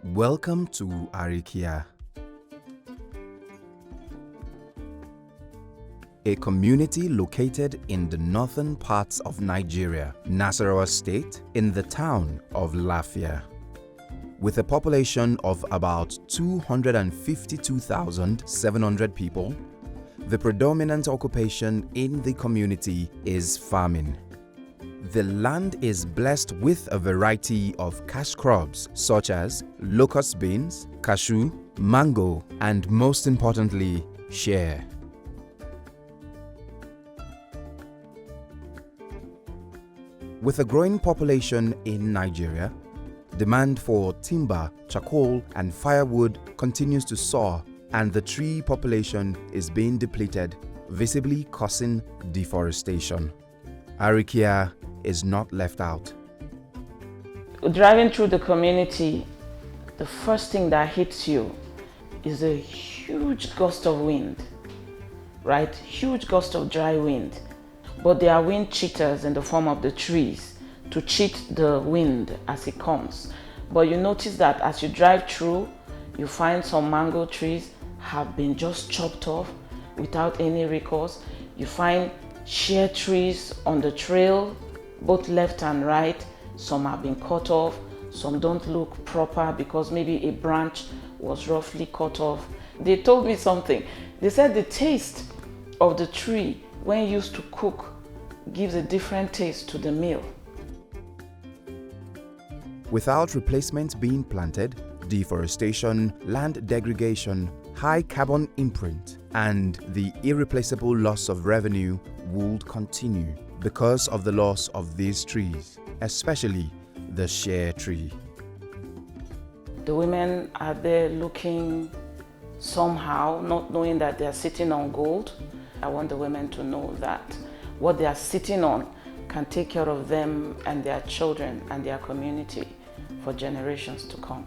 Welcome to Arikia, a community located in the northern parts of Nigeria, Nasarawa State, in the town of Lafia. With a population of about 252,700 people, the predominant occupation in the community is farming. The land is blessed with a variety of cash crops such as locust beans, cashew, mango, and most importantly, Shea. With a growing population in Nigeria, demand for timber, charcoal, and firewood continues to soar, and the tree population is being depleted, visibly causing deforestation. Arikia is not left out. Driving through the community, the first thing that hits you is a huge gust of wind, right? Huge gust of dry wind. But there are wind cheaters in the form of the trees to cheat the wind as it comes. But you notice that as you drive through, you find some mango trees have been just chopped off without any recourse. You find shea trees on the trail, both left and right. Some have been cut off, some don't look proper because maybe a branch was roughly cut off. They told me something. They said the taste of the tree when used to cook gives a different taste to the meal. Without replacement being planted, deforestation, land degradation, high carbon imprint, and the irreplaceable loss of revenue would continue because of the loss of these trees, especially the shea tree. The women are there looking somehow, not knowing that they are sitting on gold. I want the women to know that what they are sitting on can take care of them and their children and their community for generations to come.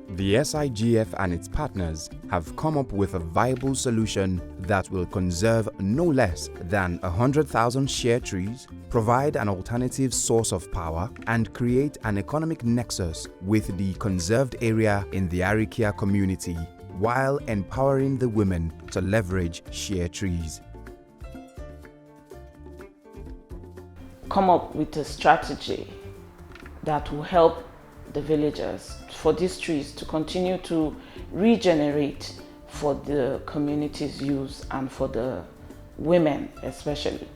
The SIGF and its partners have come up with a viable solution that will conserve no less than 100,000 shea trees, provide an alternative source of power, and create an economic nexus with the conserved area in the Arikia community, while empowering the women to leverage shea trees. Come up with a strategy that will help the villagers for these trees to continue to regenerate for the community's use and for the women especially.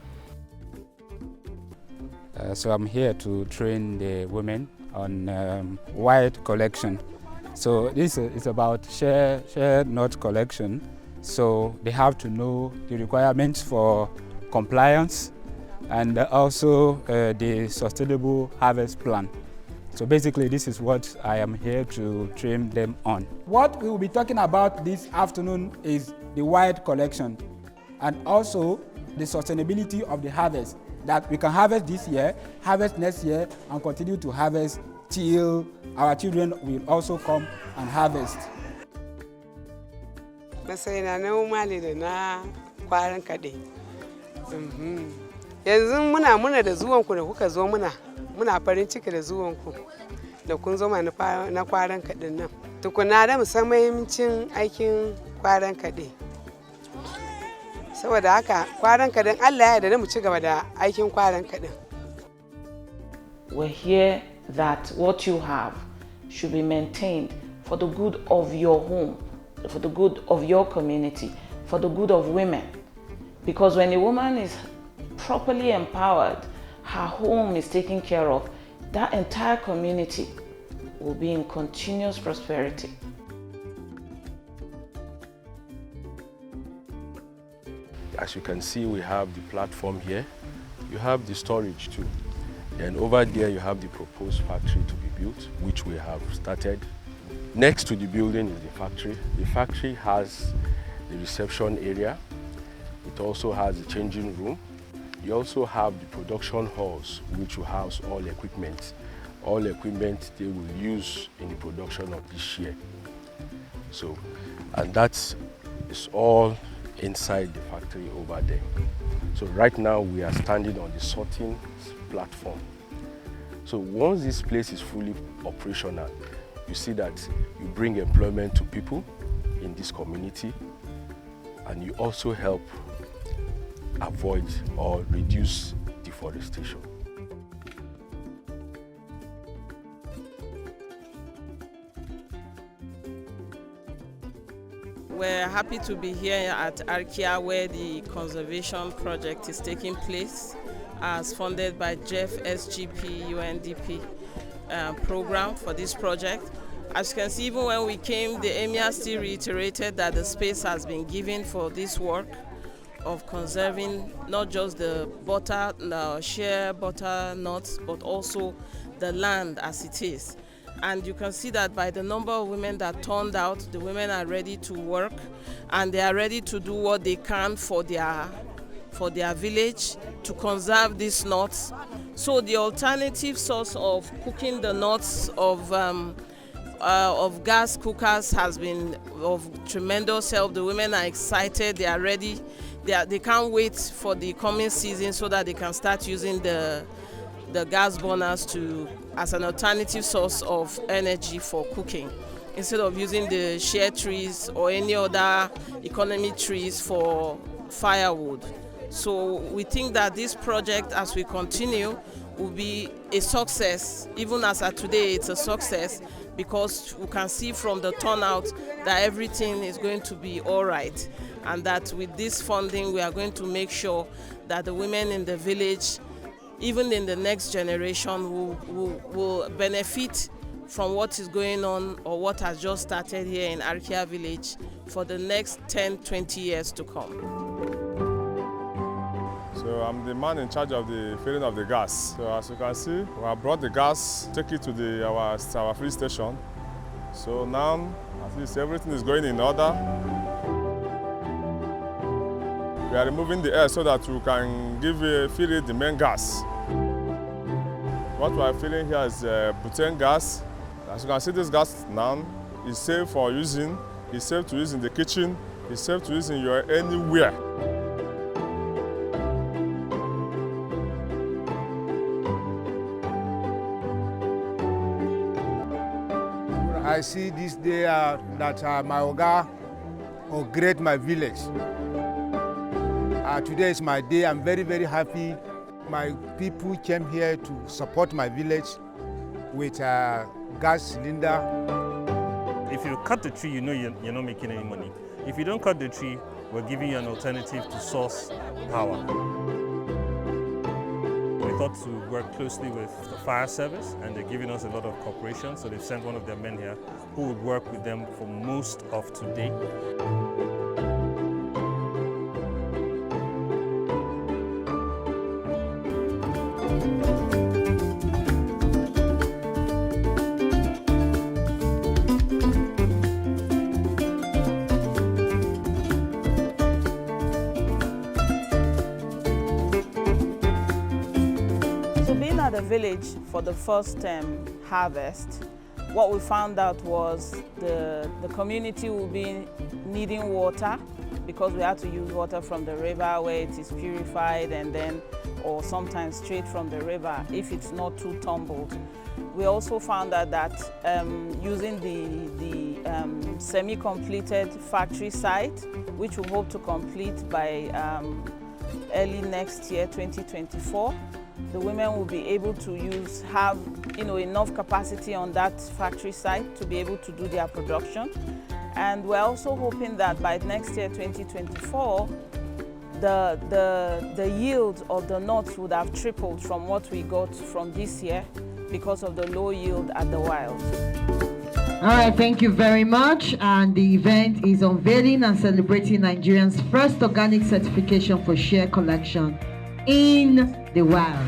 So I'm here to train the women on wide collection. So this is about shea nut collection. So they have to know the requirements for compliance and also the sustainable harvest plan. So basically this is what I am here to train them on. What we will be talking about this afternoon is the wide collection and also the sustainability of the harvest, that we can harvest this year, harvest next year, and continue to harvest till our children will also come and harvest. Yanzu muna da zuwanku da kuka zo muna farin ciki da zuwanku da kun zo na kwaran kaɗin nan. Tukuna da musan muhimmancin aikin kwaran kaɗe. Saboda haka kwaran kaɗin Allah ya yarda mu ci gaba da aikin kwaran kaɗin. We're here that what you have should be maintained for the good of your home, for the good of your community, for the good of women. Because when a woman is properly empowered, her home is taken care of, that entire community will be in continuous prosperity. As you can see, we have the platform here. You have the storage too. And over there you have the proposed factory to be built, which we have started. Next to the building is the factory. The factory has the reception area. It also has a changing room. You also have the production halls, which will house all equipment. All equipment they will use in the production of this shea. So, and that is all inside the factory over there. So right now we are standing on the sorting platform. So once this place is fully operational, you see that you bring employment to people in this community, and you also help avoid or reduce deforestation. We're happy to be here at Arkia, where the conservation project is taking place, as funded by Jeff SGP UNDP program for this project. As you can see, even when we came, the Emir still reiterated that the space has been given for this work of conserving not just the shea butternuts, but also the land as it is. And you can see that by the number of women that turned out, the women are ready to work, and they are ready to do what they can for their village to conserve these nuts. So the alternative source of cooking the nuts of gas cookers has been of tremendous help. The women are excited, they are ready, they can't wait for the coming season so that they can start using the gas burners as an alternative source of energy for cooking, instead of using the shea trees or any other economy trees for firewood. So we think that this project, as we continue, will be a success. Even as of today, it's a success, because we can see from the turnout that everything is going to be all right, and that with this funding, we are going to make sure that the women in the village, even in the next generation, will benefit from what is going on or what has just started here in Arkia village for the next 10-20 years to come. So I'm the man in charge of the filling of the gas. So as you can see, we have brought the gas, take it to our filling station. So now, at least everything is going in order. We are removing the air so that we can fill it the main gas. What we are filling here is butane gas. As you can see, this gas now is safe for using. It's safe to use in the kitchen. It's safe to use in anywhere. I see this day that my Oga upgrade my village. Today is my day. I'm very, very happy. My people came here to support my village with a gas cylinder. If you cut the tree, you know you're not making any money. If you don't cut the tree, we're giving you an alternative to source power. We thought to work closely with the fire service, and they're giving us a lot of cooperation, so they've sent one of their men here who would work with them for most of today. The village for the first harvest, what we found out was the community will be needing water, because we have to use water from the river where it is purified, and then or sometimes straight from the river if it's not too tumbled. We also found out that using the semi-completed factory site, which we hope to complete by early next year, 2024, the women will be able to have enough capacity on that factory site to be able to do their production. And we're also hoping that by next year, 2024, the yield of the nuts would have tripled from what we got from this year because of the low yield at the wild. All right, thank you very much. And the event is unveiling and celebrating Nigerians' first organic certification for shea collection in the wild.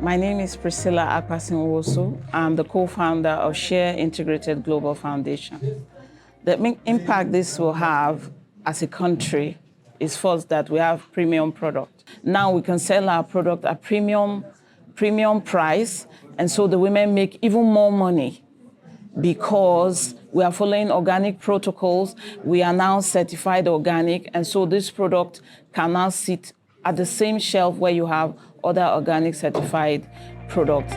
My name is Priscilla Akpasin-Wosu. I'm the co-founder of Shea Integrated Global Foundation. The impact this will have as a country is first that we have premium product. Now we can sell our product at premium price, and so the women make even more money because We are following organic protocols. We are now certified organic, and so this product can now sit at the same shelf where you have other organic certified products.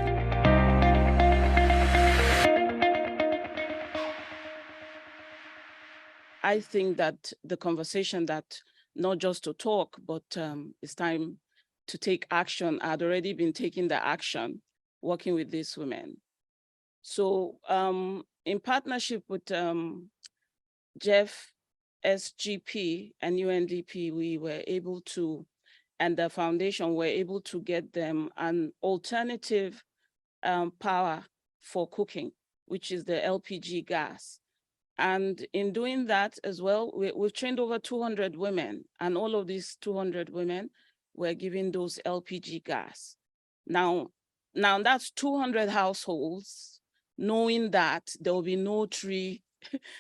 I think that the conversation that not just to talk, but it's time to take action. I'd already been taking the action, working with these women. So in partnership with Jeff SGP and UNDP, we were able to, and the foundation were able to get them an alternative power for cooking, which is the LPG gas. And in doing that as well, we've trained over 200 women, and all of these 200 women were given those LPG gas. Now that's 200 households, knowing that there will be no tree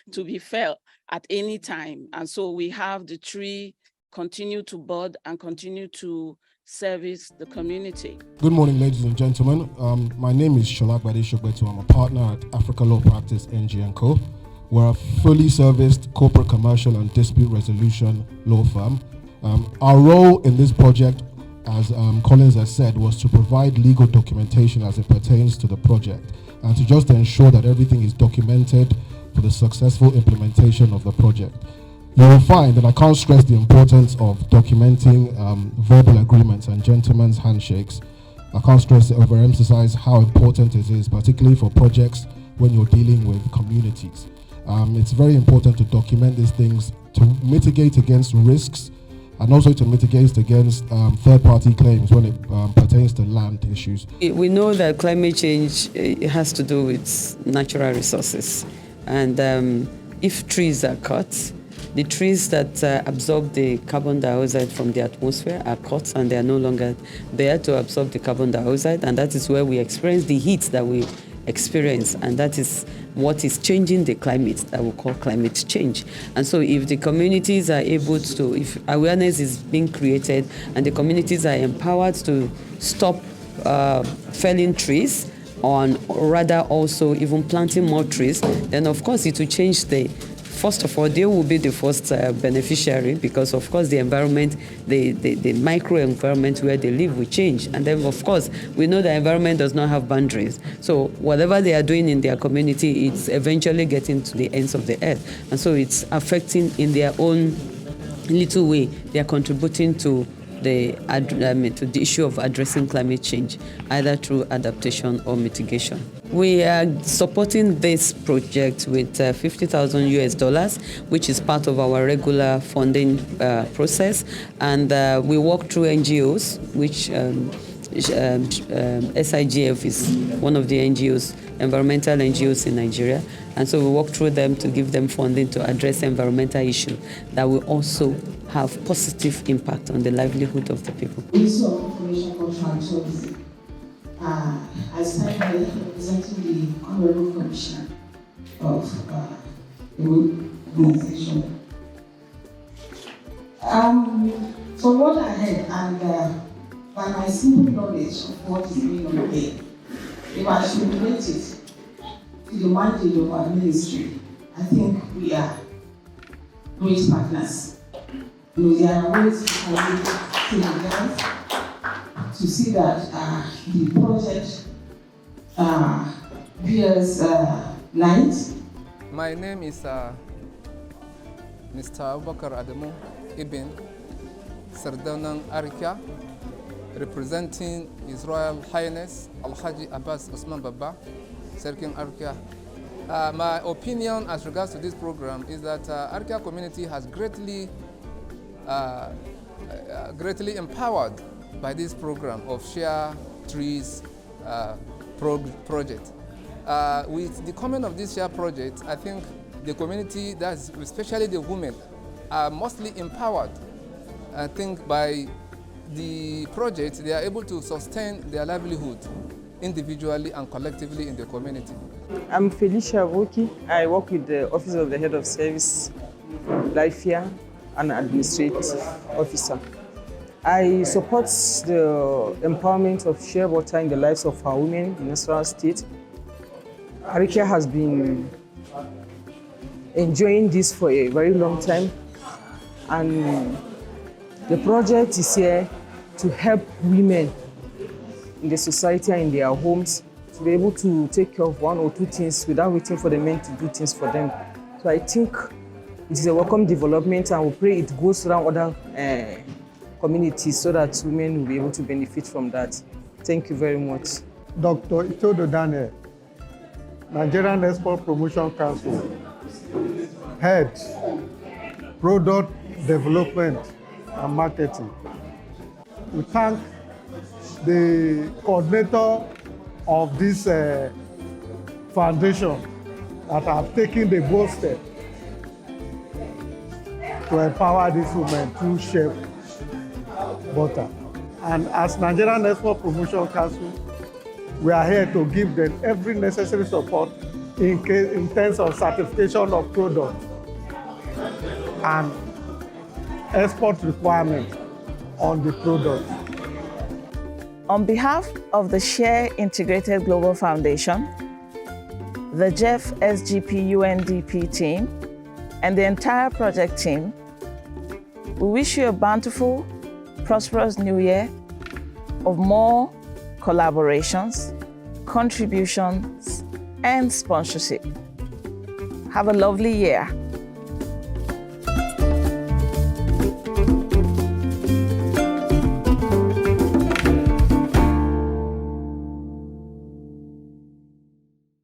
to be felled at any time. And so we have the tree continue to bud and continue to service the community. Good morning, ladies and gentlemen. My name is Sholagbade Shogbetu. I'm a partner at Africa Law Practice NG & Co. We're a fully serviced corporate, commercial, and dispute resolution law firm. Our role in this project, as Collins has said, was to provide legal documentation as it pertains to the project and to just ensure that everything is documented for the successful implementation of the project. You will find, and I can't stress the importance of documenting verbal agreements and gentlemen's handshakes. I can't stress or overemphasize how important it is, particularly for projects when you're dealing with communities. It's very important to document these things to mitigate against risks and also to mitigate against third-party claims when it pertains to land issues. We know that climate change has to do with natural resources, and if trees are cut, the trees that absorb the carbon dioxide from the atmosphere are cut and they are no longer there to absorb the carbon dioxide, and that is where we experience the heat that we experience, and that is what is changing the climate that we call climate change. And so if the communities are able to, if awareness is being created and the communities are empowered to stop felling trees, or rather also even planting more trees, then of course it will change the, first of all, they will be the first beneficiary, because of course the environment, the micro environment where they live will change. And then of course, we know the environment does not have boundaries. So whatever they are doing in their community, it's eventually getting to the ends of the earth. And so it's affecting in their own little way, they are contributing to the issue of addressing climate change, either through adaptation or mitigation. We are supporting this project with $50,000 US, which is part of our regular funding process, and we work through NGOs, which SIGF is one of the NGOs, environmental NGOs in Nigeria, and so we work through them to give them funding to address environmental issues that will also have positive impact on the livelihood of the people. Issue of information contractors. I stand here representing the Honorable Commissioner of the organization. From what I heard and by my simple knowledge of what is going on here, if I should relate it to the mandate of our ministry, I think we are great partners. There are ways to collaborate together to see that the project bears light. My name is Mr. Abubakar Adamu Ibn Sardanan Arika, representing His Royal Highness Al-Haji Abbas Osman Baba, Serkin Arika. My opinion as regards to this program is that Arika community has greatly empowered by this program of Shea Trees project. With the coming of this Shea project, I think the community, that's especially the women, are mostly empowered. I think by the project, they are able to sustain their livelihood individually and collectively in the community. I'm Felicia Voki. I work with the Office of the Head of Service, Life Here, and Administrative Officer. I support the empowerment of shea butter in the lives of our women in Nasarawa State. Arika has been enjoying this for a very long time. And the project is here to help women in the society and in their homes to be able to take care of one or two things without waiting for the men to do things for them. So I think it is a welcome development, and we pray it goes around other communities so that women will be able to benefit from that. Thank you very much. Dr. Itodo Daniel, Nigerian Export Promotion Council, Head, Product Development and Marketing. We thank the coordinator of this foundation that have taken the bold step to empower these women through Shea butter. And as Nigerian Export Promotion Council, we are here to give them every necessary support in terms of certification of products and export requirements on the product. On behalf of the Shea Integrated Global Foundation, the Jeff SGP UNDP team, and the entire project team, we wish you a bountiful, prosperous new year of more collaborations, contributions, and sponsorship. Have a lovely year.